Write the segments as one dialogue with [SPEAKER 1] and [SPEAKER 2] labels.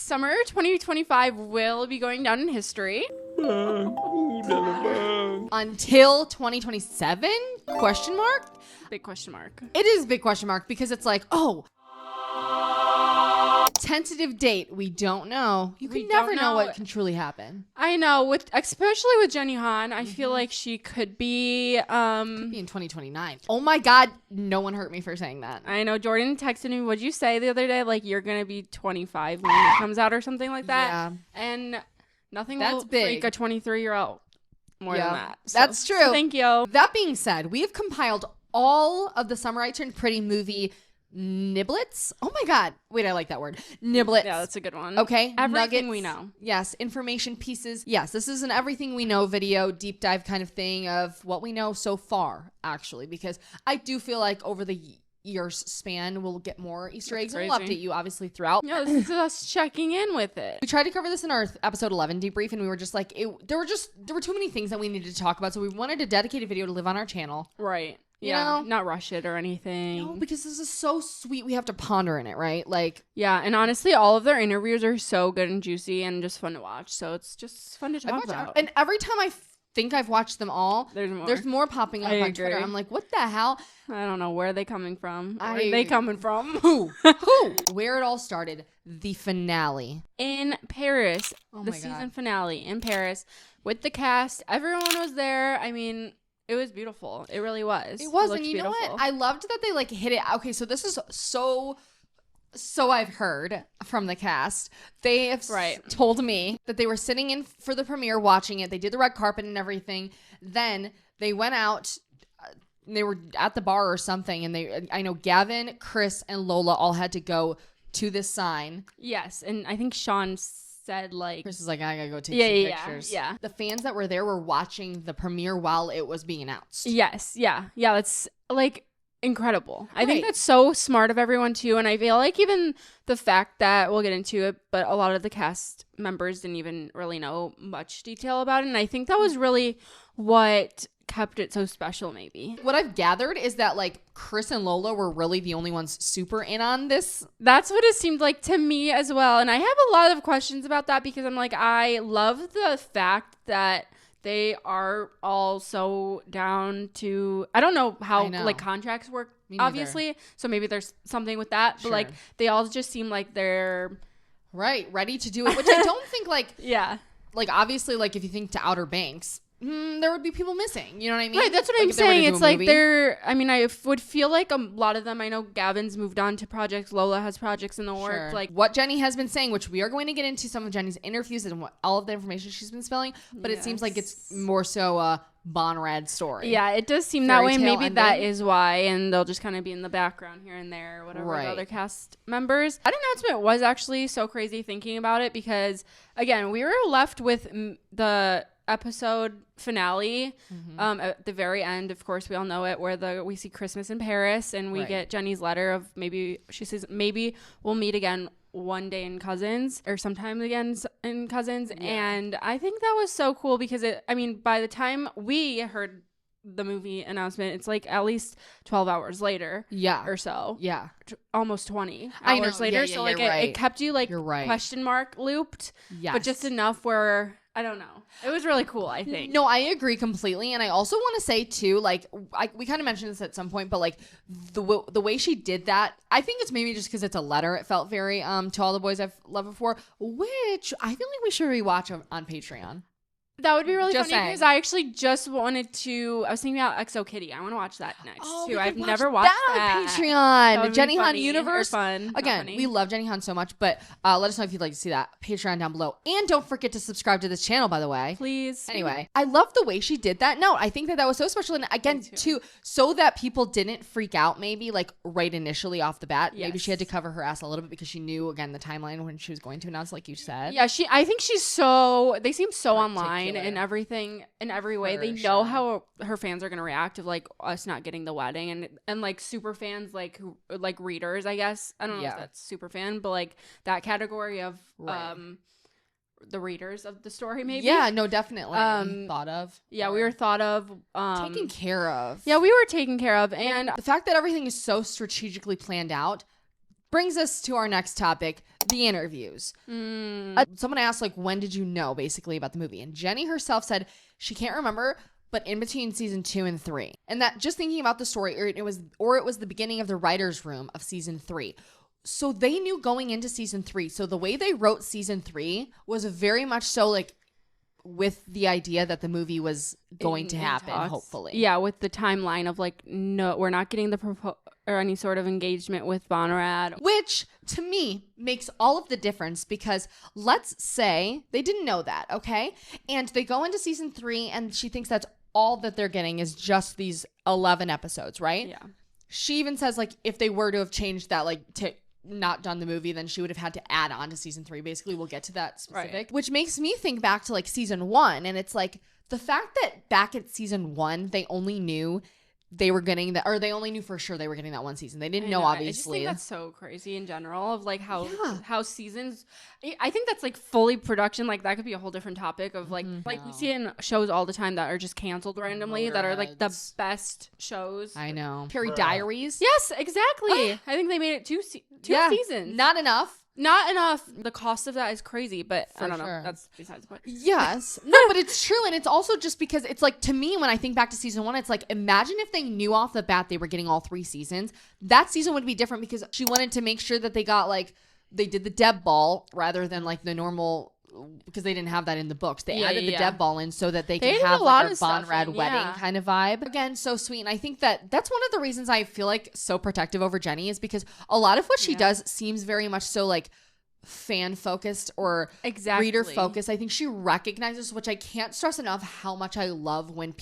[SPEAKER 1] Summer 2025 will be going down in history.
[SPEAKER 2] Until 2027? Question mark?
[SPEAKER 1] Big question mark.
[SPEAKER 2] It is a big question mark because it's like, oh, tentative date. We don't know. You can never know what can truly happen.
[SPEAKER 1] I know, especially with Jenny Han, I feel like she could be
[SPEAKER 2] in 2029. Oh my God, no one hurt me for saying that.
[SPEAKER 1] I know Jordan texted me, what'd you say the other day? Like, you're gonna be 25 when it comes out or something like that.
[SPEAKER 2] Yeah.
[SPEAKER 1] And nothing
[SPEAKER 2] That's
[SPEAKER 1] will
[SPEAKER 2] big.
[SPEAKER 1] freak a 23-year-old more than that. So,
[SPEAKER 2] that's true.
[SPEAKER 1] So thank you.
[SPEAKER 2] That being said, we have compiled all of the Summer I Turned Pretty movie niblets. Oh my God. Wait, I like that word. Niblets.
[SPEAKER 1] Yeah, that's a good one.
[SPEAKER 2] Okay.
[SPEAKER 1] Everything
[SPEAKER 2] Nuggets.
[SPEAKER 1] we know.
[SPEAKER 2] Yes. Information pieces. Yes. This is an everything we know video, deep dive kind of thing of what we know so far, actually, because I do feel like over the year's span, we'll get more Easter eggs and we'll update you obviously throughout.
[SPEAKER 1] Yeah, this is us checking in with it.
[SPEAKER 2] We tried to cover this in our episode 11 debrief and we were just like, there were too many things that we needed to talk about. So we wanted a dedicated video to live on our channel.
[SPEAKER 1] Right.
[SPEAKER 2] You
[SPEAKER 1] Yeah,
[SPEAKER 2] know?
[SPEAKER 1] not rush it or anything.
[SPEAKER 2] No, because this is so sweet. We have to ponder in it, right? Like,
[SPEAKER 1] yeah, and honestly, all of their interviews are so good and juicy and just fun to watch. So it's just fun to talk about.
[SPEAKER 2] And every time I think I've watched them all,
[SPEAKER 1] there's more
[SPEAKER 2] popping up on Twitter. I'm like, what the hell?
[SPEAKER 1] I don't know. Where are they coming from? Where are they coming from?
[SPEAKER 2] Who? Where it all started. The finale.
[SPEAKER 1] In Paris.
[SPEAKER 2] Oh
[SPEAKER 1] the
[SPEAKER 2] my
[SPEAKER 1] season
[SPEAKER 2] God.
[SPEAKER 1] finale in Paris with the cast. Everyone was there. I mean, it was beautiful. It really was.
[SPEAKER 2] It was.
[SPEAKER 1] Looked
[SPEAKER 2] And you
[SPEAKER 1] beautiful.
[SPEAKER 2] know what? I loved that they like hit it. Okay, so this is so I've heard from the cast. They have told me that they were sitting in for the premiere watching it. They did the red carpet and everything. Then they went out. They were at the bar or something. And I know Gavin, Chris, and Lola all had to go to this sign.
[SPEAKER 1] Yes. And I think Sean said like...
[SPEAKER 2] Chris is like, I gotta go take some pictures.
[SPEAKER 1] Yeah.
[SPEAKER 2] The fans that were there were watching the premiere while it was being announced.
[SPEAKER 1] Yes. Yeah. Yeah. That's like... incredible. I think that's so smart of everyone too, and I feel like even the fact that we'll get into it, but a lot of the cast members didn't even really know much detail about it, and I think that was really what kept it so special. Maybe
[SPEAKER 2] what I've gathered is that like Chris and Lola were really the only ones super in on this.
[SPEAKER 1] That's what it seemed like to me as well, and I have a lot of questions about that because I'm like, I love the fact that they are all so down to, I don't know how like contracts work, obviously. So maybe there's something with that. But like they all just seem like they're
[SPEAKER 2] ready to do it, which I don't think like, like obviously like if you think to Outer Banks, there would be people missing. You know what I mean?
[SPEAKER 1] Right, that's what I'm saying. It's like I mean, I would feel like a lot of them, I know Gavin's moved on to projects. Lola has projects in the works. Like
[SPEAKER 2] what Jenny has been saying, which we are going to get into some of Jenny's interviews and all of the information she's been spilling. But it seems like it's more so a Bonrad story.
[SPEAKER 1] Yeah, it does seem that way. Maybe that is why. And they'll just kind of be in the background here and there, whatever the other cast members. That announcement was actually so crazy thinking about it because, again, we were left with the episode finale at the very end. Of course, we all know it, where we see Christmas in Paris and we get Jenny's letter of she says maybe we'll meet again one day in Cousins or sometime again in Cousins. And I think that was so cool because by the time we heard the movie announcement, it's like at least 12 hours later or so, almost 20 hours later. So like it kept you like question mark looped, but just enough where I don't know. It was really cool, I think.
[SPEAKER 2] No, I agree completely. And I also want to say, too, like, we kind of mentioned this at some point, but, like, the way she did that, I think it's maybe just because it's a letter. It felt very, to all the boys I've loved before, which I feel like we should rewatch on Patreon.
[SPEAKER 1] That would be really funny because I actually just wanted to. I was thinking about XO Kitty. I want to watch that next too. I've never watched that
[SPEAKER 2] on Patreon.
[SPEAKER 1] That
[SPEAKER 2] Jenny Han Universe.
[SPEAKER 1] Fun.
[SPEAKER 2] Again, we love Jenny Han so much, but let us know if you'd like to see that. Patreon down below, and don't forget to subscribe to this channel, by the way.
[SPEAKER 1] Please.
[SPEAKER 2] Anyway, I love the way she did that. No, I think that was so special, and again, too, so that people didn't freak out. Maybe like right initially off the bat. Maybe she had to cover her ass a little bit because she knew again the timeline when she was going to announce, like you said.
[SPEAKER 1] Yeah, I think she's so. They seem so online and everything in every way. They know how her fans are gonna react of like us not getting the wedding and like super fans like readers, I guess. I don't know if that's super fan, but like that category of the readers of the story, maybe.
[SPEAKER 2] Yeah, no, definitely. Thought of.
[SPEAKER 1] Yeah, we were thought of.
[SPEAKER 2] Taken care of.
[SPEAKER 1] Yeah, we were taken care of. And
[SPEAKER 2] the fact that everything is so strategically planned out, Brings us to our next topic, the interviews. Someone asked, like, when did you know, basically, about the movie? And Jenny herself said she can't remember, but in between season 2 and 3. And that just thinking about the story, it was the beginning of the writer's room of season 3. So they knew going into season 3. So the way they wrote season 3 was very much so, like, with the idea that the movie was going to happen, hopefully.
[SPEAKER 1] Yeah, with the timeline of, like, no, we're not getting the or any sort of engagement with Bonrad.
[SPEAKER 2] Which, to me, makes all of the difference because let's say they didn't know that, okay? And they go into season 3 and she thinks that's all that they're getting is just these 11 episodes, right?
[SPEAKER 1] Yeah.
[SPEAKER 2] She even says, like, if they were to have changed that, like, to not done the movie, then she would have had to add on to season 3. Basically, we'll get to that specific. Right. Which makes me think back to, like, season 1. And it's like the fact that back at season 1, they only knew they were getting that, or they only knew for sure they were getting that one season. They didn't know, obviously. I just
[SPEAKER 1] think that's so crazy in general of, like, how seasons, I think that's, like, fully production. Like, that could be a whole different topic of, like, like we see in shows all the time that are just canceled randomly, that are, like, the best shows.
[SPEAKER 2] I know. Perry Diaries.
[SPEAKER 1] Yes, exactly. I think they made it two seasons.
[SPEAKER 2] Not enough.
[SPEAKER 1] Not enough. The cost of that is crazy, but I don't know. That's besides the point.
[SPEAKER 2] Yes. No, but it's true. And it's also just because it's like, to me, when I think back to season 1, it's like, imagine if they knew off the bat they were getting all 3 seasons. That season would be different because she wanted to make sure that they got, like, they did the Deb ball rather than, like, the normal, because they didn't have that in the books. They added the Deb ball in so that they could have, like, a Bonrad wedding kind of vibe. Again, so sweet. And I think that that's one of the reasons I feel like so protective over Jenny is because a lot of what she does seems very much so, like, fan focused or reader focused. I think she recognizes, which I can't stress enough, how much I love when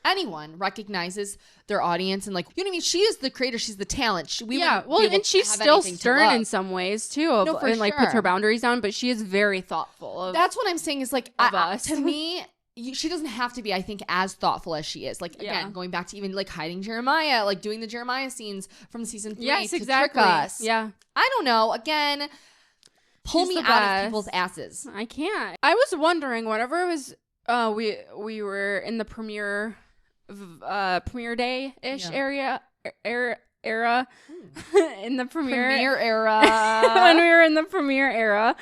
[SPEAKER 2] anyone recognizes their audience and, like, you know what I mean? She is the creator. She's the talent.
[SPEAKER 1] And she's still stern in some ways too, and like puts her boundaries down. But she is very thoughtful.
[SPEAKER 2] That's what I'm saying is, like, to me, she doesn't have to be, I think, as thoughtful as she is. Like, again, going back to even, like, hiding Jeremiah, like doing the Jeremiah scenes from season 3 to trick us.
[SPEAKER 1] Yeah,
[SPEAKER 2] I don't know. Again, pull me out of people's asses.
[SPEAKER 1] I can't. I was wondering, whenever it was, we were in the premiere day-ish era in the premiere era when we were in the premiere era.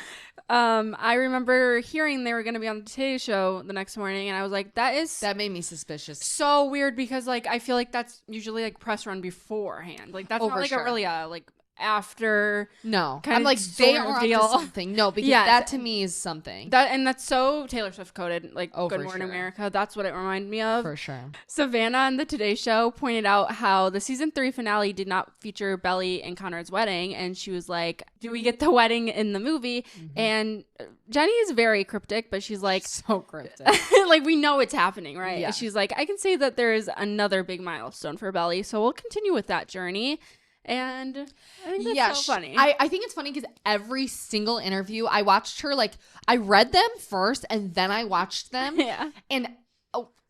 [SPEAKER 1] I remember hearing they were going to be on the Today Show the next morning, and I was like, that
[SPEAKER 2] made me suspicious.
[SPEAKER 1] So weird because, like, I feel like that's usually, like, press run beforehand. Like, that's not like a really like after.
[SPEAKER 2] No, I'm like, they are up to something. No, because that to me is something.
[SPEAKER 1] That's so Taylor Swift coded. Like, Good Morning America. That's what it reminded me of.
[SPEAKER 2] For sure.
[SPEAKER 1] Savannah on the Today Show pointed out how the season 3 finale did not feature Belly and Conrad's wedding, and she was like, "Do we get the wedding in the movie?" And Jenny is very cryptic, but she's like,
[SPEAKER 2] so cryptic.
[SPEAKER 1] Like, we know it's happening, right?
[SPEAKER 2] Yeah.
[SPEAKER 1] She's like, I can say that there is another big milestone for Belly, so we'll continue with that journey. And I think that's so funny.
[SPEAKER 2] I think it's funny because every single interview I watched her, like, I read them first and then I watched them.
[SPEAKER 1] Yeah.
[SPEAKER 2] And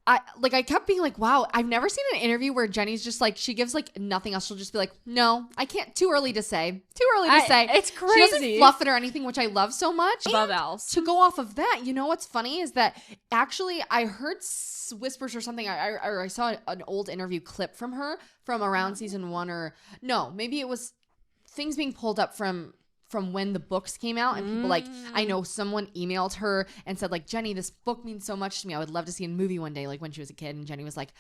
[SPEAKER 2] I kept being like, wow, I've never seen an interview where Jenny's just like, she gives, like, nothing else. She'll just be like, no, I can't. Too early to say.
[SPEAKER 1] It's crazy.
[SPEAKER 2] She doesn't fluff it or anything, which I love so much.
[SPEAKER 1] Above else.
[SPEAKER 2] To go off of that, you know what's funny is that actually I heard whispers or something. I saw an old interview clip from her from around season 1, or no, maybe it was things being pulled up from when the books came out, and people, like, I know someone emailed her and said, like, Jenny, this book means so much to me. I would love to see a movie one day, like, when she was a kid. And Jenny was like,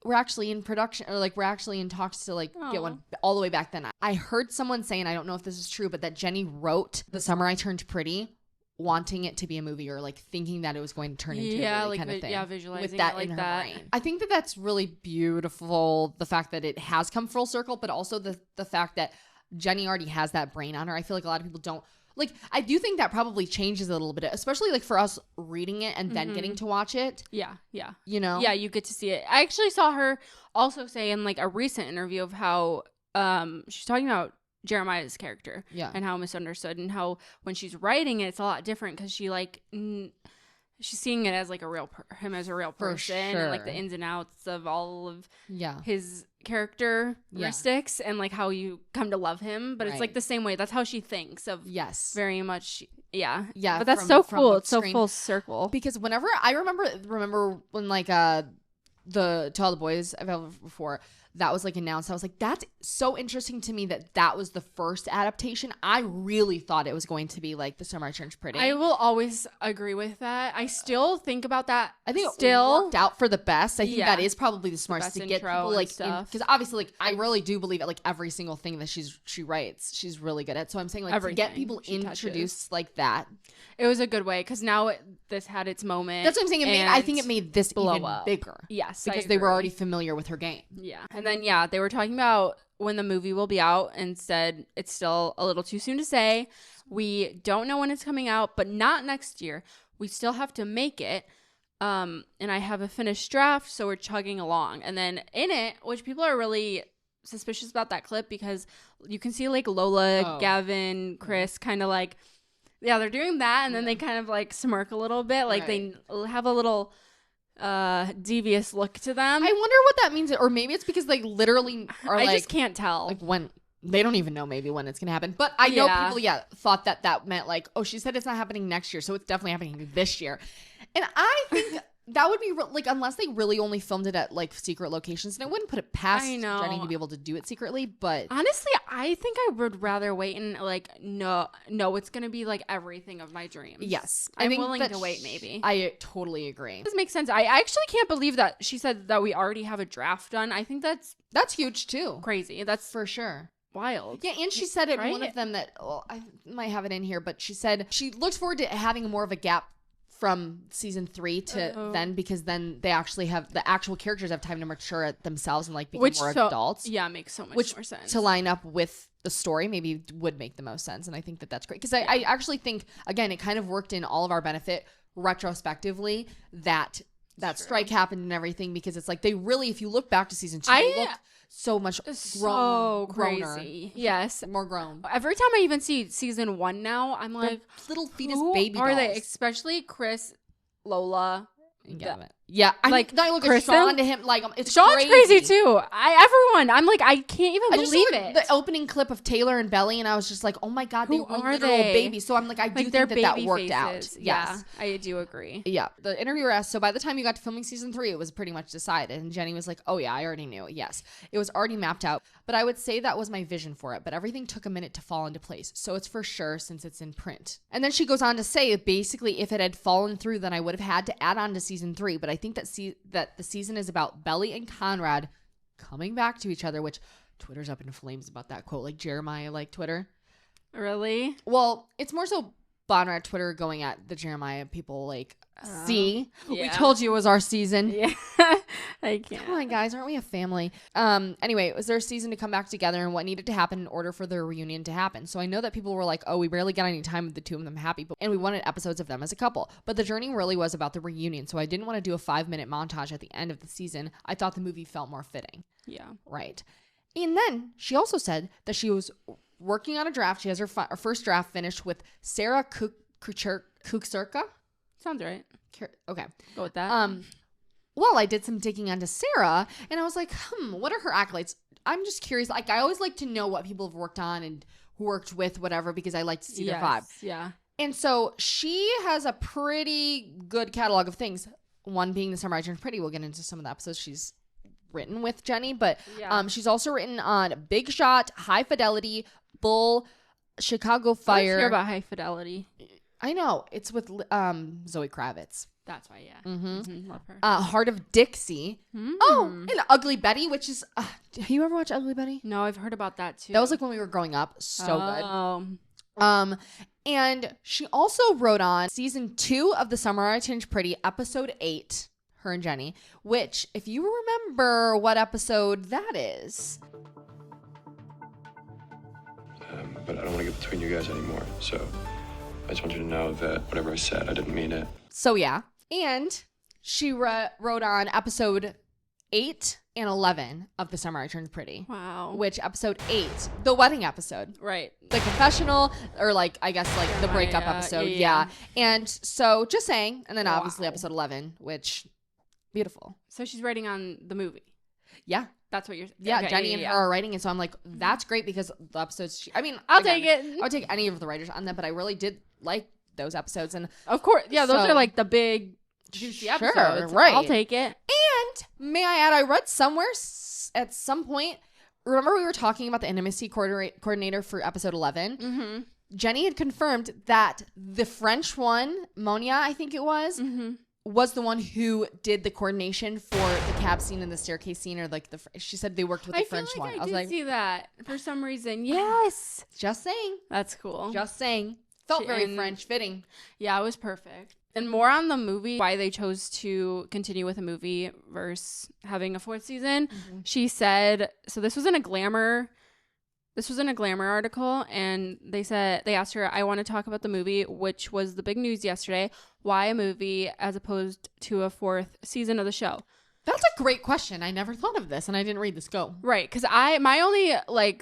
[SPEAKER 2] we're actually in production, or, like, we're actually in talks to, like, get one, all the way back then. I heard someone say, and I don't know if this is true, but that Jenny wrote The Summer I Turned Pretty wanting it to be a movie, or, like, thinking that it was going to turn into a movie, like, kind of thing.
[SPEAKER 1] Yeah, visualizing
[SPEAKER 2] with that
[SPEAKER 1] it like
[SPEAKER 2] in her
[SPEAKER 1] that.
[SPEAKER 2] brain. I think that that's really beautiful, the fact that it has come full circle, but also the fact that Jenny already has that brain on her. I feel like a lot of people don't. Like, I do think that probably changes a little bit, especially, like, for us reading it and then getting to watch it.
[SPEAKER 1] Yeah.
[SPEAKER 2] You know?
[SPEAKER 1] Yeah, you get to see it. I actually saw her also say in, like, a recent interview of how she's talking about Jeremiah's character.
[SPEAKER 2] Yeah.
[SPEAKER 1] And how misunderstood, and how when she's writing it, it's a lot different because she, like, she's seeing it as, like, him as a real person, and, like, the ins and outs of all of his characteristics and, like, how you come to love him. But it's, like, the same way. That's how she thinks of very much. Yeah. But that's so cool. It's so full circle.
[SPEAKER 2] Because whenever I remember when, like, the To All the Boys I've ever before, that was like announced, I was like, that's so interesting to me that was the first adaptation. I really thought it was going to be like The Summer I Turned Pretty.
[SPEAKER 1] I will always agree with that. I still think about that.
[SPEAKER 2] I think it worked out for the best. I think that is probably the smartest to get people like, because obviously like I really do believe it, like every single thing that she writes, she's really good at. So I'm saying like to get people introduced like that.
[SPEAKER 1] It was a good way because now this had its moment.
[SPEAKER 2] That's what I'm saying. I think it made this even bigger.
[SPEAKER 1] Yes,
[SPEAKER 2] because they were already familiar with her game.
[SPEAKER 1] Yeah, and then they were talking about when the movie will be out and said it's still a little too soon to say. We don't know when it's coming out, but not next year. We still have to make it. And I have a finished draft, so we're chugging along. And then in it, which people are really suspicious about that clip because you can see like Lola, Gavin, Chris kind of like, they're doing that, and then they kind of like smirk a little bit, like they have a little devious look to them.
[SPEAKER 2] I wonder what that means, or maybe it's because they literally are
[SPEAKER 1] I just can't tell.
[SPEAKER 2] Like when they don't even know maybe when it's gonna happen. But I know people thought that meant like, oh, she said it's not happening next year, so it's definitely happening this year. And I think that would be like, unless they really only filmed it at like secret locations, and I wouldn't put it past Jenny to be able to do it secretly. But
[SPEAKER 1] honestly, I think I would rather wait and like no, it's gonna be like everything of my dreams.
[SPEAKER 2] Yes,
[SPEAKER 1] I'm willing to wait. Maybe
[SPEAKER 2] I totally agree.
[SPEAKER 1] This makes sense. I actually can't believe that she said that we already have a draft done. I think that's
[SPEAKER 2] huge too.
[SPEAKER 1] Crazy. That's
[SPEAKER 2] for sure.
[SPEAKER 1] Wild.
[SPEAKER 2] Yeah, and she said it, one of them that, I might have it in here, but she said she looks forward to having more of a gap from season 3 to then, because then they actually have the actual characters have time to mature themselves and like become more adults.
[SPEAKER 1] Yeah, makes so much more sense.
[SPEAKER 2] To line up with the story maybe would make the most sense. And I think that's great because I actually think, again, it kind of worked in all of our benefit retrospectively that strike happened and everything, because it's like they really, if you look back to season 2, they look so much
[SPEAKER 1] crazy. Yes,
[SPEAKER 2] more grown.
[SPEAKER 1] Every time I even see season 1 now, I'm like,
[SPEAKER 2] little fetus baby
[SPEAKER 1] are
[SPEAKER 2] dolls.
[SPEAKER 1] they? Especially Chris, Lola,
[SPEAKER 2] and Gavin. Yeah, I
[SPEAKER 1] like
[SPEAKER 2] I look at Sean to him like it's
[SPEAKER 1] Sean's crazy too. Everyone, I'm like, I can't even believe it.
[SPEAKER 2] The opening clip of Taylor and Belly, and I was just like, oh my god, they were literal babies. So I'm like, I do think that worked out. Yes,
[SPEAKER 1] yeah, I do agree.
[SPEAKER 2] Yeah, the interviewer asked, so by the time you got to filming season 3, it was pretty much decided, and Jenny was like, oh yeah, I already knew. Yes, it was already mapped out, but I would say that was my vision for it. But everything took a minute to fall into place, so it's for sure since it's in print. And then she goes on to say, basically, if it had fallen through, then I would have had to add on to season 3. But I think that the season is about Belly and Conrad coming back to each other, which Twitter's up in flames about that quote. Like Jeremiah liked Twitter.
[SPEAKER 1] Really?
[SPEAKER 2] Well, it's more so Bonner at Twitter going at the Jeremiah people like, see, we told you it was our season.
[SPEAKER 1] Yeah. I can't.
[SPEAKER 2] Come on, guys, aren't we a family? Anyway, it was their season to come back together and what needed to happen in order for their reunion to happen. So I know that people were like, oh, we barely got any time with the two of them happy, and we wanted episodes of them as a couple. But the journey really was about the reunion, so I didn't want to do a 5-minute montage at the end of the season. I thought the movie felt more fitting.
[SPEAKER 1] Yeah.
[SPEAKER 2] Right. And then she also said that she was working on a draft. She has her first draft finished with Sarah Kuksurka.
[SPEAKER 1] Sounds right.
[SPEAKER 2] Okay.
[SPEAKER 1] Go with that.
[SPEAKER 2] Well, I did some digging onto Sarah, and I was like, what are her accolades? I'm just curious. Like, I always like to know what people have worked on and who worked with whatever, because I like to see their vibe.
[SPEAKER 1] Yeah.
[SPEAKER 2] And so she has a pretty good catalog of things. One being The Summer I Turned Pretty. We'll get into some of the episodes she's written with Jenny, but she's also written on Big Shot, High Fidelity, Bull, Chicago Fire.
[SPEAKER 1] I hear about High Fidelity.
[SPEAKER 2] I know. It's with Zoe Kravitz.
[SPEAKER 1] That's why, yeah. Mm-hmm. Love her.
[SPEAKER 2] Heart of Dixie. Oh, and Ugly Betty, which is... have you ever watched Ugly Betty?
[SPEAKER 1] No, I've heard about that too.
[SPEAKER 2] That was like when we were growing up. So good. And she also wrote on season 2 of The Summer I Turned Pretty, episode 8, her and Jenny, which, if you remember what episode that is...
[SPEAKER 3] but I don't want to get between you guys anymore, so... I just want you to know that whatever I said, I didn't mean it.
[SPEAKER 2] So, yeah. And she wrote on episode 8 and 11 of The Summer I Turned Pretty.
[SPEAKER 1] Wow.
[SPEAKER 2] Which episode 8, the wedding episode.
[SPEAKER 1] Right.
[SPEAKER 2] The confessional, or like, I guess like the breakup episode. Yeah. And so, just saying. And then obviously episode 11, which, beautiful.
[SPEAKER 1] So she's writing on the movie.
[SPEAKER 2] Yeah.
[SPEAKER 1] That's what you're...
[SPEAKER 2] Yeah, okay, Jenny and her are writing it. So I'm like, that's great, because the episodes...
[SPEAKER 1] I'll take it.
[SPEAKER 2] I would take any of the writers on that, but I really did like those episodes. And
[SPEAKER 1] of course, yeah, those are like the big juicy episodes.
[SPEAKER 2] Right.
[SPEAKER 1] I'll take it.
[SPEAKER 2] And may I add, I read somewhere at some point, remember we were talking about the intimacy coordinator for episode 11?
[SPEAKER 1] Mm-hmm.
[SPEAKER 2] Jenny had confirmed that the French one, Monia, I think it was, was the one who did the coordination for the cab scene and the staircase scene, or like she said they worked with the French one.
[SPEAKER 1] I was like, see that for some reason. Yes.
[SPEAKER 2] Just saying.
[SPEAKER 1] That's cool.
[SPEAKER 2] Just saying. Felt very French fitting.
[SPEAKER 1] Yeah, it was perfect. And more on the movie, why they chose to continue with a movie versus having a 4th season. Mm-hmm. She said, so this was in a Glamour article, and they asked her, I want to talk about the movie, which was the big news yesterday. Why a movie as opposed to a 4th season of the show?
[SPEAKER 2] That's a great question. I never thought of this, and I didn't read this. Go.
[SPEAKER 1] Right, because my only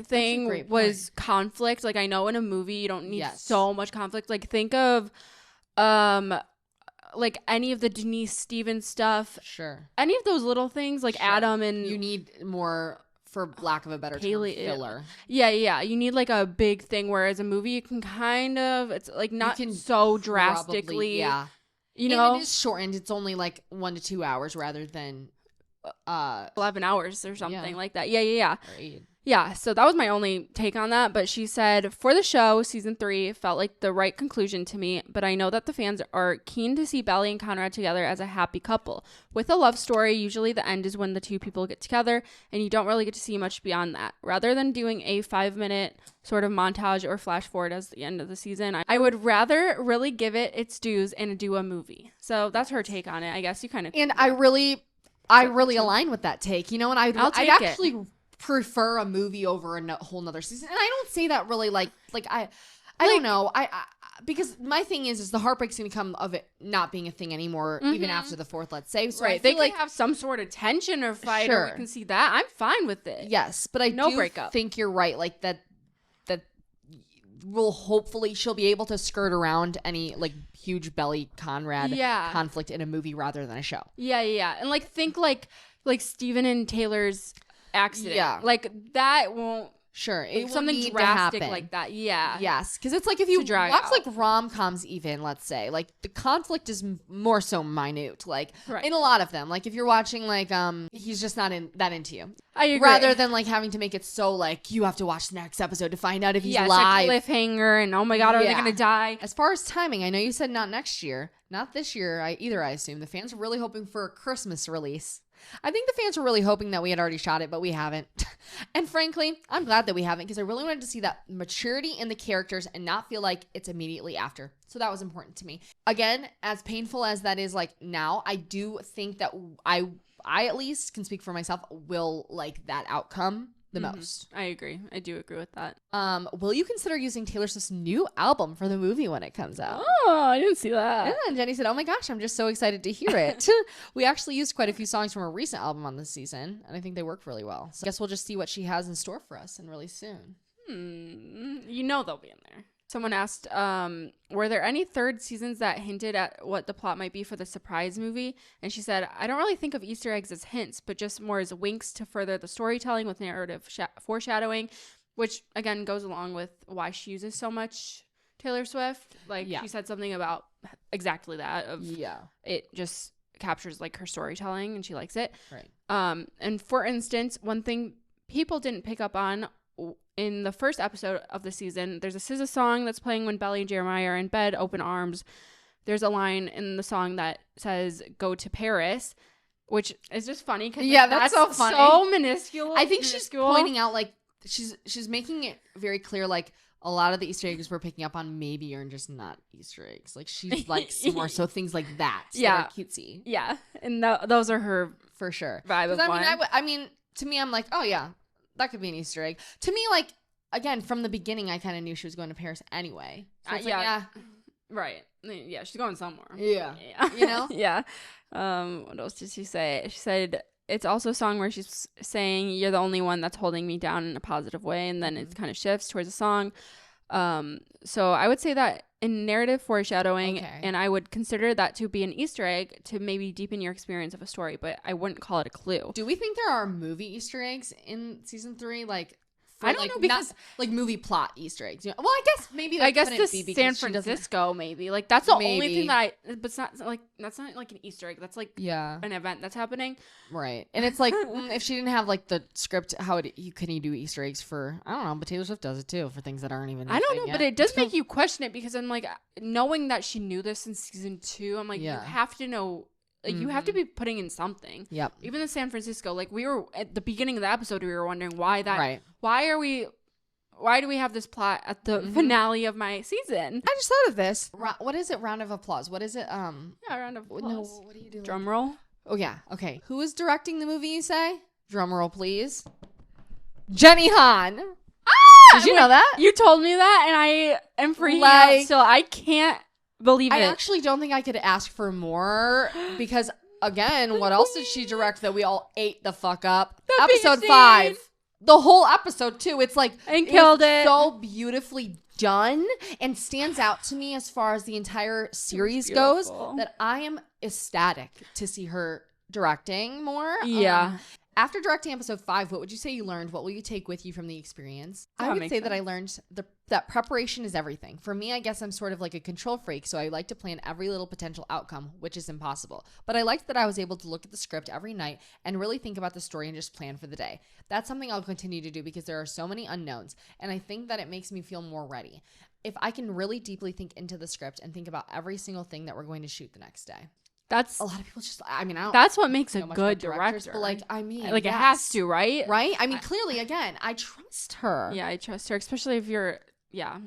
[SPEAKER 1] thing was conflict. Like, I know in a movie you don't need so much conflict. Like, think of like any of the Denise Stevens stuff.
[SPEAKER 2] Sure.
[SPEAKER 1] Any of those little things, like Adam and...
[SPEAKER 2] You need more, for lack of a better term, filler.
[SPEAKER 1] Yeah. You need like a big thing, whereas a movie you can kind of... It's like not so drastically...
[SPEAKER 2] Yeah.
[SPEAKER 1] You know?
[SPEAKER 2] And it is shortened. It's only like 1 to 2 hours rather than...
[SPEAKER 1] 11 hours or something like that. Yeah.
[SPEAKER 2] Right.
[SPEAKER 1] Yeah, so that was my only take on that. But she said, for the show, season 3 felt like the right conclusion to me. But I know that the fans are keen to see Belly and Conrad together as a happy couple. With a love story, usually the end is when the two people get together, and you don't really get to see much beyond that. Rather than doing a 5-minute sort of montage or flash forward as the end of the season, I would rather really give it its dues and do a movie. So that's her take on it. I guess you kind of...
[SPEAKER 2] And I really align with that take, you know, and I'd actually prefer a movie over a whole nother season. And I don't say that really like I don't know. I because my thing is the heartbreak's gonna come of it not being a thing anymore, even after the 4th, let's say. So
[SPEAKER 1] right. They can have some sort of tension or fight, or we can see that. I'm fine with it.
[SPEAKER 2] Yes, but I do think you're right, like that will hopefully she'll be able to skirt around any like huge Belly Conrad conflict in a movie rather than a show.
[SPEAKER 1] Yeah. And like think like Steven and Taylor's accident. Yeah. Like that won't...
[SPEAKER 2] Sure.
[SPEAKER 1] Like something drastic like that. Yeah.
[SPEAKER 2] Yes. Because it's like if you watch like rom-coms even, let's say, like the conflict is more so minute. Like in a lot of them. Like if you're watching like he's just not that into you.
[SPEAKER 1] I agree.
[SPEAKER 2] Rather than like having to make it so like you have to watch the next episode to find out if he's live.
[SPEAKER 1] Like cliffhanger and oh my god, are they gonna die?
[SPEAKER 2] As far as timing, I know you said not next year. Not this year I assume. The fans are really hoping for a Christmas release. I think the fans were really hoping that we had already shot it, but we haven't. And frankly, I'm glad that we haven't, because I really wanted to see that maturity in the characters and not feel like it's immediately after. So that was important to me. Again, as painful as that is like now, I do think that I at least can speak for myself, will like that outcome the most.
[SPEAKER 1] I agree. I do agree with that.
[SPEAKER 2] Will you consider using Taylor Swift's new album for the movie when it comes out?
[SPEAKER 1] Oh, I didn't see that.
[SPEAKER 2] Yeah, and Jenny said, oh my gosh, I'm just so excited to hear it. We actually used quite a few songs from a recent album on this season, and I think they worked really well. So I guess we'll just see what she has in store for us and really soon.
[SPEAKER 1] You know they'll be in there. Someone asked, were there any third seasons that hinted at what the plot might be for the surprise movie? And she said, I don't really think of Easter eggs as hints, but just more as winks to further the storytelling with narrative foreshadowing, which, again, goes along with why she uses so much Taylor Swift. Like, she said something about exactly that. It just captures, like, her storytelling, and she likes it.
[SPEAKER 2] Right.
[SPEAKER 1] And, for instance, one thing people didn't pick up on in the first episode of the season, there's a SZA song that's playing when Belly and Jeremiah are in bed, open arms. There's a line in the song that says, go to Paris, which is just funny because
[SPEAKER 2] that's so funny.
[SPEAKER 1] So minuscule.
[SPEAKER 2] I think she's pointing out, like, she's making it very clear, like, a lot of the Easter eggs we're picking up on maybe are just not Easter eggs. Like, she's like more so things like that. That are cutesy.
[SPEAKER 1] Yeah. And those are her
[SPEAKER 2] for sure
[SPEAKER 1] vibe of one.
[SPEAKER 2] I mean, to me, I'm like, oh yeah, that could be an Easter egg. To me, like, again, from the beginning, I kind of knew she was going to Paris anyway. So it's
[SPEAKER 1] right. Yeah, she's going somewhere.
[SPEAKER 2] Yeah. You know?
[SPEAKER 1] Yeah. What else did she say? She said, it's also a song where she's saying, you're the only one that's holding me down in a positive way. And then it kind of shifts towards a song. So I would say that in narrative foreshadowing, and I would consider that to be an Easter egg to maybe deepen your experience of a story, but I wouldn't call it a clue.
[SPEAKER 2] Do we think there are movie Easter eggs in season 3? Like, I don't know, because not, movie plot Easter eggs. Well, I guess maybe
[SPEAKER 1] I guess the San Francisco maybe that's the only thing that but it's not that's not like an Easter egg. That's an event that's happening,
[SPEAKER 2] right? And it's if she didn't have the script, can you do Easter eggs for I don't know, but Taylor Swift does it too for things that aren't even.
[SPEAKER 1] I don't know, but it does make you question it because I'm knowing that she knew this in season 2. I'm you have to know. You have to be putting in something.
[SPEAKER 2] Yep.
[SPEAKER 1] Even the San Francisco, we were at the beginning of the episode, we were wondering why that.
[SPEAKER 2] Right.
[SPEAKER 1] Why do we have this plot at the finale of my season?
[SPEAKER 2] I just thought of this. What is it? Round of applause. What is it?
[SPEAKER 1] Yeah, round of applause.
[SPEAKER 2] No, what do you do?
[SPEAKER 1] Drum roll.
[SPEAKER 2] Oh yeah. Okay. Who is directing the movie? You say? Drum roll, please. Jenny Han. Did you know that?
[SPEAKER 1] You told me that, and I am freaking out still. I can't believe it.
[SPEAKER 2] I actually don't think I could ask for more because, again, what else did she direct that we all ate the fuck up? Episode 5. The whole episode, too. It's
[SPEAKER 1] and killed it.
[SPEAKER 2] So beautifully done and stands out to me as far as the entire series goes that I am ecstatic to see her directing more.
[SPEAKER 1] Yeah.
[SPEAKER 2] After directing episode 5, what would you say you learned? What will you take with you from the experience? I would say that I learned that preparation is everything. For me, I guess I'm sort of like a control freak, so I like to plan every little potential outcome, which is impossible. But I liked that I was able to look at the script every night and really think about the story and just plan for the day. That's something I'll continue to do because there are so many unknowns, and I think that it makes me feel more ready. If I can really deeply think into the script and think about every single thing that we're going to shoot the next day.
[SPEAKER 1] That's
[SPEAKER 2] a lot of people just, I mean, I don't
[SPEAKER 1] that's what makes a good director.
[SPEAKER 2] But I mean,
[SPEAKER 1] it has to, right?
[SPEAKER 2] Right? I mean, clearly, again, I trust her.
[SPEAKER 1] Yeah, I trust her, especially if you're, yeah.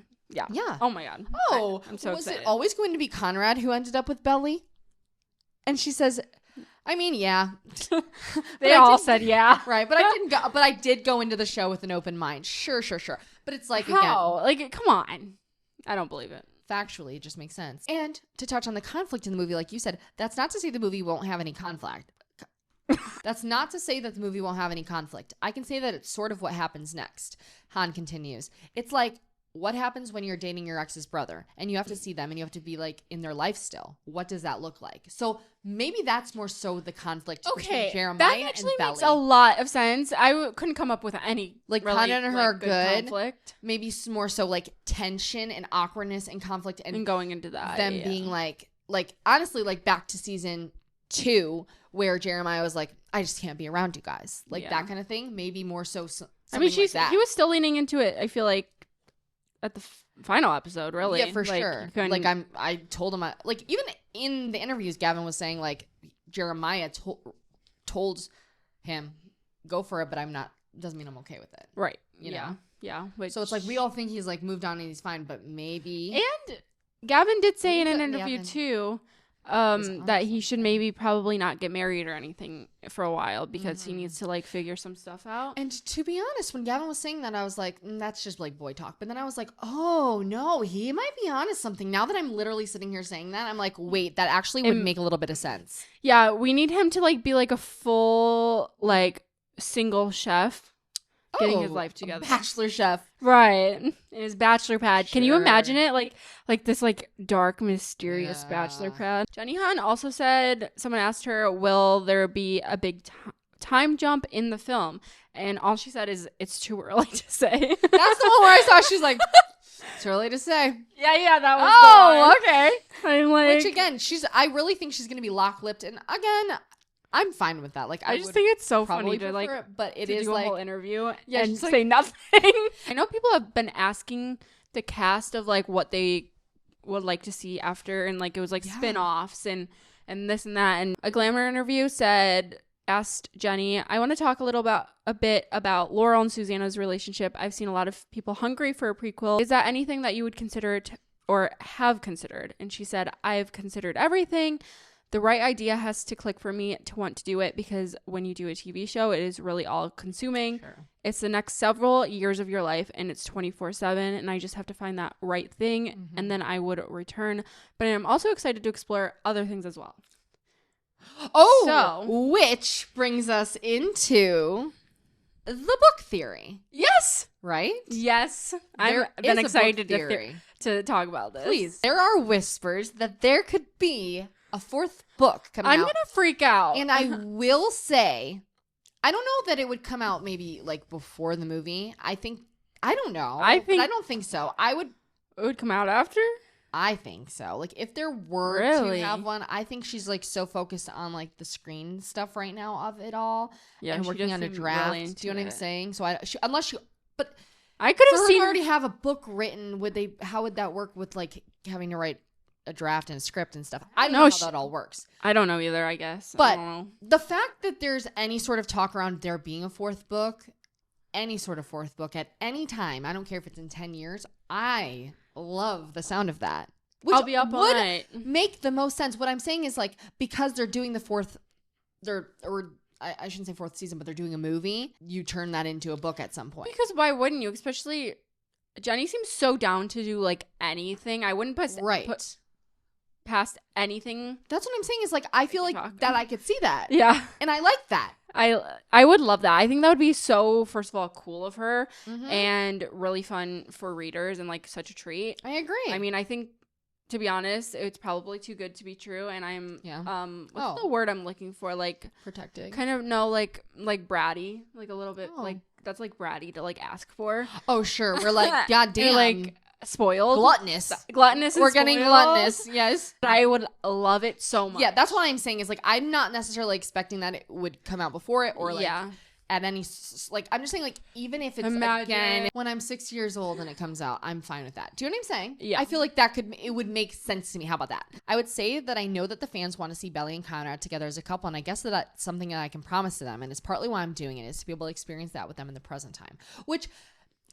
[SPEAKER 1] Oh my God.
[SPEAKER 2] Oh,
[SPEAKER 1] I'm so excited.
[SPEAKER 2] Was it always going to be Conrad who ended up with Belly? And she says, I mean, yeah.
[SPEAKER 1] They all said yeah.
[SPEAKER 2] Right, but I didn't go. But I did go into the show with an open mind. Sure. But it's again,
[SPEAKER 1] come on. I don't believe it.
[SPEAKER 2] Factually, it just makes sense. And to touch on the conflict in the movie, like you said, that's not to say the movie won't have any conflict. That's not to say that the movie won't have any conflict. I can say that it's sort of what happens next. Han continues. It's what happens when you're dating your ex's brother and you have to see them and you have to be in their life still? What does that look like? So maybe that's more so the conflict between Jeremiah
[SPEAKER 1] that
[SPEAKER 2] actually and
[SPEAKER 1] makes a lot of sense. I couldn't come up with any
[SPEAKER 2] Conrad and her are good
[SPEAKER 1] conflict.
[SPEAKER 2] Maybe more so tension and awkwardness and conflict and
[SPEAKER 1] going into that.
[SPEAKER 2] Them being honestly back to season 2 where Jeremiah was I just can't be around you guys. That kind of thing. Maybe more so.
[SPEAKER 1] I mean, he was still leaning into it. I feel at the final episode, really.
[SPEAKER 2] Yeah, for sure. I told him, even in the interviews, Gavin was saying, Jeremiah told him, go for it, but doesn't mean I'm okay with it.
[SPEAKER 1] Right.
[SPEAKER 2] You know?
[SPEAKER 1] Yeah.
[SPEAKER 2] So it's we all think he's moved on and he's fine, but maybe.
[SPEAKER 1] And Gavin did say in an interview, too, that he should probably not get married or anything for a while because he needs to figure some stuff out.
[SPEAKER 2] And to be honest, when Gavin was saying that, I was that's just boy talk. But then I was oh no, he might be onto something. Now that I'm literally sitting here saying that, I'm wait, that actually would make a little bit of sense.
[SPEAKER 1] Yeah, we need him to be a full single chef. Getting his life together.
[SPEAKER 2] Bachelor chef.
[SPEAKER 1] Right. In his bachelor pad. Sure. Can you imagine it? Like this dark, mysterious bachelor pad. Jenny Han also said, someone asked her, will there be a big time jump in the film? And all she said is, it's too early to say.
[SPEAKER 2] That's the one where I saw she's it's early to say.
[SPEAKER 1] Yeah, that was
[SPEAKER 2] okay.
[SPEAKER 1] I'm
[SPEAKER 2] which again, I really think she's going to be lock-lipped. And again, I'm fine with that.
[SPEAKER 1] I just think it's so funny to
[SPEAKER 2] it, but it is
[SPEAKER 1] do a whole interview
[SPEAKER 2] and
[SPEAKER 1] say nothing. I know people have been asking the cast of what they would like to see after, and it was spin-offs and this and that. And a Glamour interview asked Jenny, I want to talk a bit about Laurel and Susanna's relationship. I've seen a lot of people hungry for a prequel. Is that anything that you would consider or have considered? And she said, I've considered everything. The right idea has to click for me to want to do it, because when you do a TV show, it is really all consuming. Sure. It's the next several years of your life, and it's 24/7, and I just have to find that right thing, and then I would return. But I'm also excited to explore other things as well.
[SPEAKER 2] Which brings us into the book theory.
[SPEAKER 1] Yes.
[SPEAKER 2] Right?
[SPEAKER 1] Yes. I've been excited to talk about this.
[SPEAKER 2] Please. There are whispers that there could be a 4th book coming out.
[SPEAKER 1] I'm going to freak out.
[SPEAKER 2] And I will say, I don't know that it would come out maybe before the movie. I think I don't know.
[SPEAKER 1] I
[SPEAKER 2] don't think so.
[SPEAKER 1] It would come out after?
[SPEAKER 2] I think so. Like, if there were to have one, I think she's like so focused on like the screen stuff right now of it all.
[SPEAKER 1] Yeah,
[SPEAKER 2] and working on a draft. Do you know what I'm saying? So but
[SPEAKER 1] I could have seen
[SPEAKER 2] her already have a book written. How would that work with like having to write a draft and a script and stuff? I don't know how that all works.
[SPEAKER 1] I don't know either, I guess.
[SPEAKER 2] But the fact that there's any sort of talk around there being a fourth book, any sort of fourth book at any time, I don't care if it's in 10 years, I love the sound of that. Which
[SPEAKER 1] I'll be up all night.
[SPEAKER 2] Make the most sense. What I'm saying is, like, because they're doing the I shouldn't say fourth season, but they're doing a movie, you turn that into a book at some point.
[SPEAKER 1] Because why wouldn't you? Especially, Jenny seems so down to do, like, anything. I wouldn't put past anything.
[SPEAKER 2] That's what I'm saying is, like, I feel like that I could see that.
[SPEAKER 1] Yeah.
[SPEAKER 2] And I like that.
[SPEAKER 1] I would love that. I think that would be so, first of all, cool of her and really fun for readers and, like, such a treat.
[SPEAKER 2] I agree.
[SPEAKER 1] I mean, I think, to be honest, it's probably too good to be true. And I'm, what's the word I'm looking for? Like,
[SPEAKER 2] protecting.
[SPEAKER 1] Kind of, no, like bratty. Like, a little bit, like, that's, like, bratty to, like, ask for.
[SPEAKER 2] Oh, sure. We're like, God damn.
[SPEAKER 1] Like, spoiled.
[SPEAKER 2] Gluttonous.
[SPEAKER 1] We're
[SPEAKER 2] getting gluttonous. Yes.
[SPEAKER 1] I would love it so much.
[SPEAKER 2] Yeah, that's what I'm saying is, like, I'm not necessarily expecting that it would come out before it or, like, at any, like, I'm just saying, like, even if it's, again, when I'm 6 years old and it comes out, I'm fine with that. Do you know what I'm saying?
[SPEAKER 1] Yeah.
[SPEAKER 2] I feel like it would make sense to me. How about that? I would say that I know that the fans want to see Belly and Conrad together as a couple, and I guess that's something that I can promise to them, and it's partly why I'm doing it, is to be able to experience that with them in the present time. Which,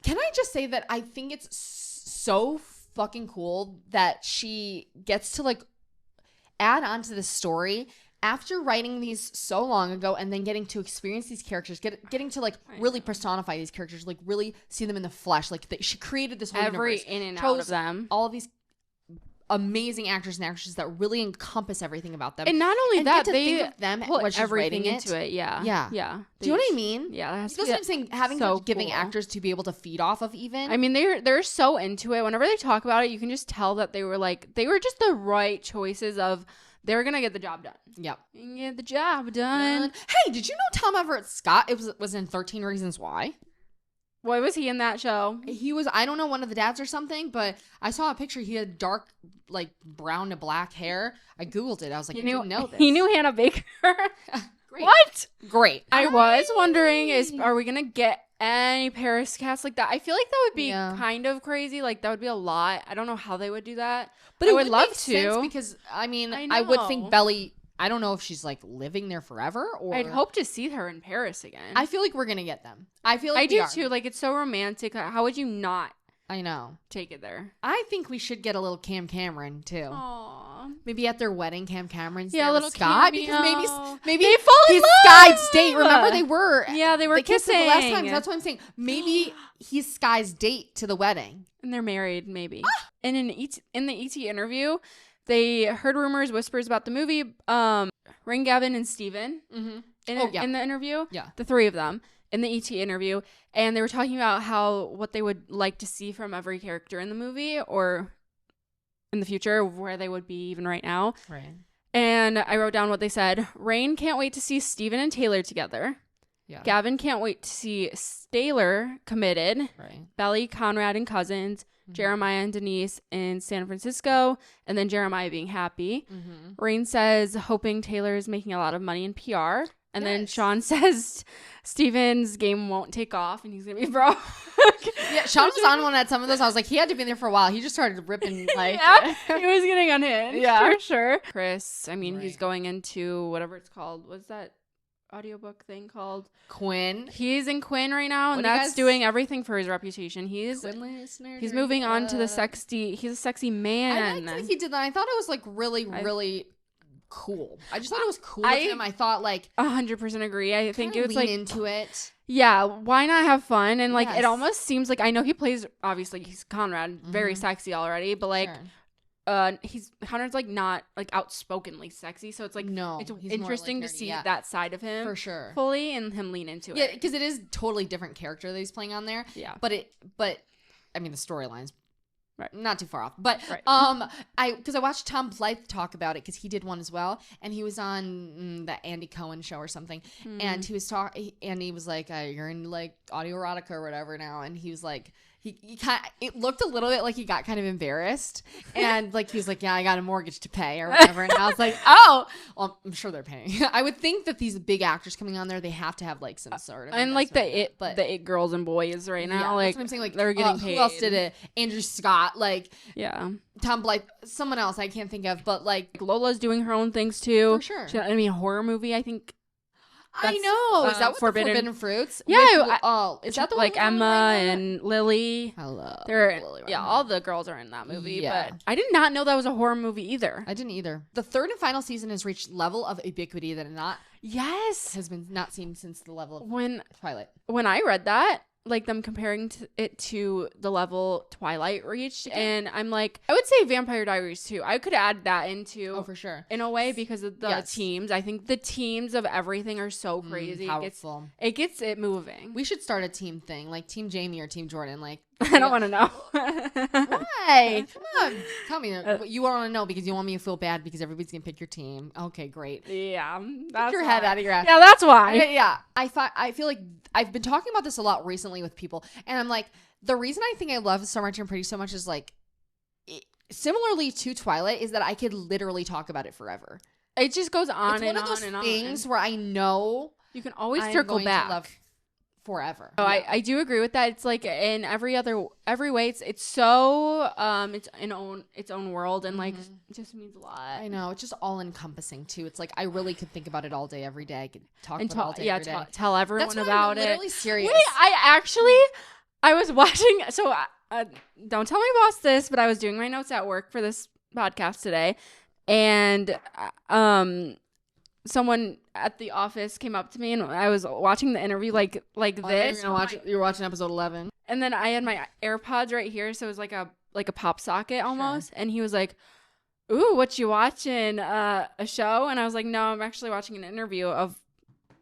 [SPEAKER 2] can I just say that I think it's so fucking cool that she gets to, like, add on to the story after writing these so long ago and then getting to experience these characters, getting to, like, really personify these characters, like, really see them in the flesh. Like, she created this whole universe,
[SPEAKER 1] in and out of them,
[SPEAKER 2] all of these amazing actors and actresses that really encompass everything about them.
[SPEAKER 1] And not only that, they
[SPEAKER 2] think of them
[SPEAKER 1] put everything into it. Yeah.
[SPEAKER 2] Do you know what I mean?
[SPEAKER 1] Yeah,
[SPEAKER 2] that's what I'm saying. Having giving actors to be able to feed off of, even.
[SPEAKER 1] I mean, they're so into it. Whenever they talk about it, you can just tell that they were just the right choices of. They were gonna get the job done.
[SPEAKER 2] Yep.
[SPEAKER 1] Get the job done.
[SPEAKER 2] Hey, did you know Tom Everett Scott? It was in 13 Reasons Why.
[SPEAKER 1] Why was he in that show?
[SPEAKER 2] He was, I don't know, one of the dads or something, but I saw a picture. He had dark, like, brown to black hair. I Googled it. I was like, I didn't know this.
[SPEAKER 1] He knew Hannah Baker.
[SPEAKER 2] Great.
[SPEAKER 1] What?
[SPEAKER 2] Great.
[SPEAKER 1] I was wondering, are we going to get any Paris cast like that? I feel like that would be kind of crazy. Like, that would be a lot. I don't know how they would do that. But I would love to.
[SPEAKER 2] Because, I mean, I would think Belly... I don't know if she's, like, living there forever or...
[SPEAKER 1] I'd hope to see her in Paris again.
[SPEAKER 2] I feel like we're going to get them. I feel like
[SPEAKER 1] I do, too. Like, it's so romantic. How would you not
[SPEAKER 2] I know.
[SPEAKER 1] take it there?
[SPEAKER 2] I think we should get a little Cam Cameron, too.
[SPEAKER 1] Aww.
[SPEAKER 2] Maybe at their wedding, Cam Cameron's
[SPEAKER 1] a little
[SPEAKER 2] Scott.
[SPEAKER 1] cameo.
[SPEAKER 2] Because maybe
[SPEAKER 1] they fall in
[SPEAKER 2] he's
[SPEAKER 1] love.
[SPEAKER 2] Sky's date. Remember, they were...
[SPEAKER 1] Yeah, they were kissing.
[SPEAKER 2] The last time. That's what I'm saying. Maybe he's Sky's date to the wedding.
[SPEAKER 1] And they're married, maybe. And in the ET interview, they heard rumors, whispers about the movie. Ring Gavin and Steven in the interview. Yeah. The three of them in the ET interview. And they were talking about what they would like to see from every character in the movie or in the future, where they would be even right now.
[SPEAKER 2] Right.
[SPEAKER 1] And I wrote down what they said. Rain can't wait to see Steven and Taylor together. Yeah. Gavin can't wait to see Staylor committed. Right. Belly, Conrad, and Cousins. Jeremiah and Denise in San Francisco, and then Jeremiah being happy. Rain says hoping Taylor is making a lot of money in PR. And then Sean says Steven's game won't take off and he's going to be broke.
[SPEAKER 2] Yeah, Sean was on one at some of those. I was like, he had to be there for a while. He just started ripping, like...
[SPEAKER 1] Yeah, he was getting unhinged. Yeah. For sure. Chris, I mean, he's going into whatever it's called. What's that audiobook thing called?
[SPEAKER 2] Quinn.
[SPEAKER 1] He's in Quinn right now, and that's doing everything for his reputation. He's moving on to he's a sexy man.
[SPEAKER 2] I liked that he did that. I thought it was, like, really cool. I just thought it was cool of him. I thought, like,
[SPEAKER 1] 100% agree. I think it was like
[SPEAKER 2] into it.
[SPEAKER 1] Yeah, why not have fun? And like it almost seems like, I know he plays, obviously he's Conrad, very sexy already, but like Conrad's like not like outspokenly sexy, so it's like it's interesting to see that side of him
[SPEAKER 2] for sure
[SPEAKER 1] fully and him lean into it.
[SPEAKER 2] Yeah, because it is totally different character that he's playing on there. Yeah, but I mean the storyline's
[SPEAKER 1] Right.
[SPEAKER 2] Not too far off, but because I watched Tom Blythe talk about it because he did one as well, and he was on the Andy Cohen show or something, and he was and he was like, "You're in like autoerotica or whatever now," and he was like, he kind of, it looked a little bit like he got kind of embarrassed, and like he was like, "Yeah, I got a mortgage to pay or whatever," and I was like, "Oh, well, I'm sure they're paying." I would think that these big actors coming on there, they have to have like some sort of
[SPEAKER 1] and like the it girls and boys right now, like
[SPEAKER 2] that's what I'm saying, like
[SPEAKER 1] they're getting paid.
[SPEAKER 2] Who else did it? Andrew Scott, like Tom Blythe, someone else I can't think of, but like
[SPEAKER 1] Lola's doing her own things too.
[SPEAKER 2] For sure.
[SPEAKER 1] I mean, horror movie, I think.
[SPEAKER 2] I know. Is that what Forbidden Fruits?
[SPEAKER 1] Yeah.
[SPEAKER 2] Is that the one
[SPEAKER 1] like Emma and Lily?
[SPEAKER 2] I love
[SPEAKER 1] Lily. Right now. All the girls are in that movie. Yeah. But I did not know that was a horror movie either.
[SPEAKER 2] I didn't either. The third and final season has reached level of ubiquity that has been not seen since the level of Twilight.
[SPEAKER 1] When I read that, like them comparing it to the level Twilight reached, and I'm like, I would say Vampire Diaries too. I could add that into
[SPEAKER 2] for sure
[SPEAKER 1] in a way because of the teams. I think the teams of everything are so crazy.
[SPEAKER 2] Powerful.
[SPEAKER 1] It gets it moving.
[SPEAKER 2] We should start a team thing, like Team Jamie or Team Jordan. Like
[SPEAKER 1] I don't want to know.
[SPEAKER 2] Why? Come on, tell me. You want to know because you want me to feel bad because everybody's gonna pick your team. Okay, great.
[SPEAKER 1] Yeah,
[SPEAKER 2] that's your head out of your ass.
[SPEAKER 1] Yeah, that's why.
[SPEAKER 2] Yeah, I feel like I've been talking about this a lot recently with people, and I'm like, the reason I think I love Summer Turned Pretty so much is like, similarly to Twilight, is that I could literally talk about it forever.
[SPEAKER 1] It just goes on and on and on.
[SPEAKER 2] It's one of those things where I know
[SPEAKER 1] you can always circle back.
[SPEAKER 2] To love forever.
[SPEAKER 1] Oh, yeah. I do agree with that. It's like in every way, it's so it's its own world, and like it just means a lot. I
[SPEAKER 2] know, it's just all encompassing too. It's like I really could think about it all day, every day. I could talk about it all day, every day.
[SPEAKER 1] Tell everyone about it.
[SPEAKER 2] Literally serious.
[SPEAKER 1] Wait, I was watching. So don't tell my boss this, but I was doing my notes at work for this podcast today, and someone at the office came up to me, and I was watching the interview like this.
[SPEAKER 2] You're watching episode 11,
[SPEAKER 1] and then I had my AirPods right here, so it was like a pop socket almost. Sure. And he was like, "Ooh, what you watching? A show?" And I was like, "No, I'm actually watching an interview of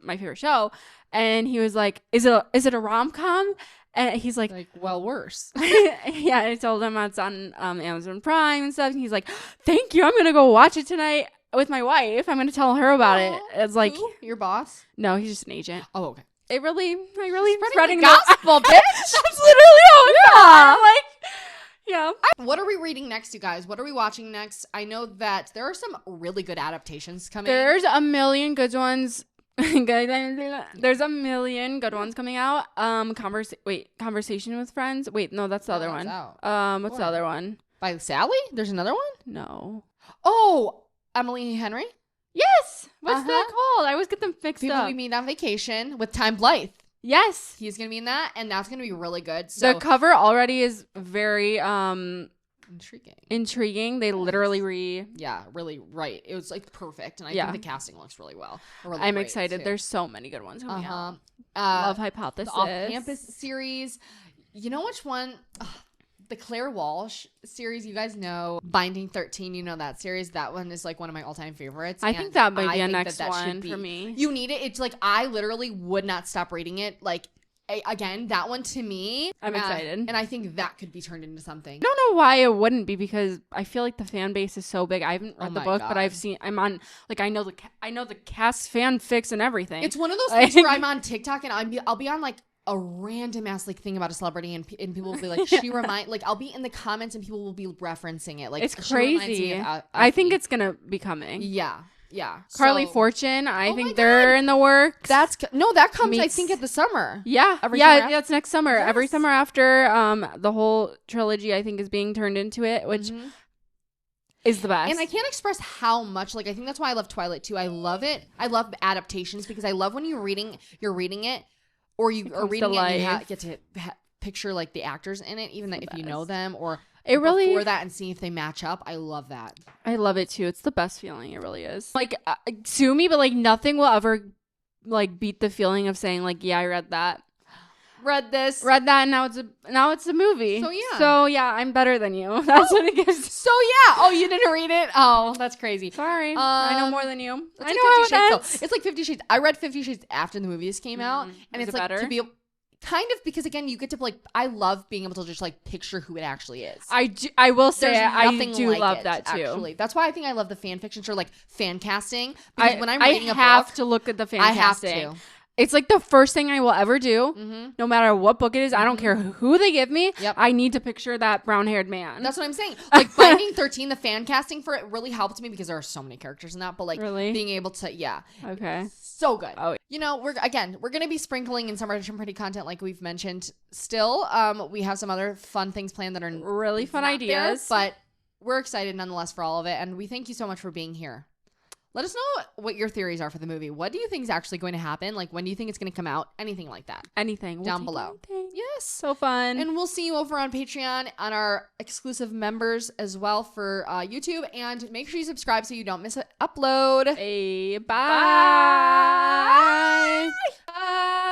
[SPEAKER 1] my favorite show." And he was like, "Is it a rom-com?" And he's like,
[SPEAKER 2] well, worse.
[SPEAKER 1] Yeah, I told him it's on Amazon Prime and stuff. And he's like, "Thank you. I'm gonna go watch it tonight with my wife. I'm going to tell her about it." It's like,
[SPEAKER 2] who? Your boss?
[SPEAKER 1] No, he's just an agent.
[SPEAKER 2] Oh, okay.
[SPEAKER 1] I really
[SPEAKER 2] spreading the gospel, bitch.
[SPEAKER 1] That's literally how it's all. Like, yeah.
[SPEAKER 2] What are we reading next, you guys? What are we watching next? I know that there are some really good adaptations coming.
[SPEAKER 1] There's a million good ones. There's a million good ones coming out. Conversation with Friends. Wait, no, that's the other one. What's the other one?
[SPEAKER 2] By Sally? There's another one?
[SPEAKER 1] No.
[SPEAKER 2] Oh, Emily Henry?
[SPEAKER 1] Yes. What's that called? I always get them mixed
[SPEAKER 2] People
[SPEAKER 1] up.
[SPEAKER 2] We Meet on Vacation with Tom Blythe.
[SPEAKER 1] Yes.
[SPEAKER 2] He's going to be in that, and that's going to be really good. So
[SPEAKER 1] the cover already is very
[SPEAKER 2] intriguing.
[SPEAKER 1] They literally
[SPEAKER 2] really right. It was like perfect, and I think the casting looks really well.
[SPEAKER 1] I'm excited. Too. There's so many good ones coming out. Love Hypothesis.
[SPEAKER 2] The Off-Campus series. You know which one? The Claire Walsh series, you guys know. Binding 13, you know that series. That one is like one of my all-time favorites.
[SPEAKER 1] I think that might be a next one for me.
[SPEAKER 2] You need it. It's like I literally would not stop reading it. Like, again, that one to me.
[SPEAKER 1] I'm excited.
[SPEAKER 2] And I think that could be turned into something.
[SPEAKER 1] I don't know why it wouldn't be, because I feel like the fan base is so big. I haven't read the book, but I'm on, like, I know the cast fanfics and everything.
[SPEAKER 2] It's one of those things where I'm on TikTok and I'll be on like a random ass like thing about a celebrity, and people will be like, I'll be in the comments and people will be referencing it. Like,
[SPEAKER 1] it's crazy. I think it's gonna be coming.
[SPEAKER 2] Yeah.
[SPEAKER 1] Carly Fortune, I think they're in the works.
[SPEAKER 2] That comes I think at the summer.
[SPEAKER 1] Yeah. That's next summer. Yes. Every summer after the whole trilogy I think is being turned into it, which is the best.
[SPEAKER 2] And I can't express how much, like, I think that's why I love Twilight too. I love it. I love adaptations because I love when you're reading it, or you are reading it and you get to picture like the actors in it, even if you know them, or before that, and see if they match up. I love that. I love it too. It's the best feeling. It really is. Like, sue me, but like nothing will ever like beat the feeling of saying like, yeah, I read that. Read that, and now it's a movie. So yeah, I'm better than you. That's what it gives. So yeah. Oh, you didn't read it? Oh, that's crazy. Sorry. I know more than you. I know how it ends. It's like 50 Shades. I read 50 Shades after the movies came out, and it's like better? kind of, because again, you get to like, I love being able to just like picture who it actually is.
[SPEAKER 1] I will say I do like love that too.
[SPEAKER 2] Actually, that's why I think I love the fan fiction or like fan casting. Because when I'm reading
[SPEAKER 1] a book, I have to look at the fan casting.
[SPEAKER 2] I have to.
[SPEAKER 1] It's like the first thing I will ever do, no matter what book it is. I don't care who they give me.
[SPEAKER 2] Yep.
[SPEAKER 1] I need to picture that brown-haired man.
[SPEAKER 2] That's what I'm saying. Like Binding 13, the fan casting for it really helped me because there are so many characters in that. But like being able to,
[SPEAKER 1] okay,
[SPEAKER 2] so good.
[SPEAKER 1] Oh,
[SPEAKER 2] you know, we're gonna be sprinkling in some Russian pretty content like we've mentioned. Still, we have some other fun things planned that are
[SPEAKER 1] really fun ideas,
[SPEAKER 2] but we're excited nonetheless for all of it, and we thank you so much for being here. Let us know what your theories are for the movie. What do you think is actually going to happen? Like, when do you think it's going to come out? Anything like that.
[SPEAKER 1] Anything.
[SPEAKER 2] Down below.
[SPEAKER 1] Anything.
[SPEAKER 2] Yes.
[SPEAKER 1] So fun.
[SPEAKER 2] And we'll see you over on Patreon, on our exclusive members as well for YouTube. And make sure you subscribe so you don't miss an upload.
[SPEAKER 1] Hey, bye. Bye. Bye.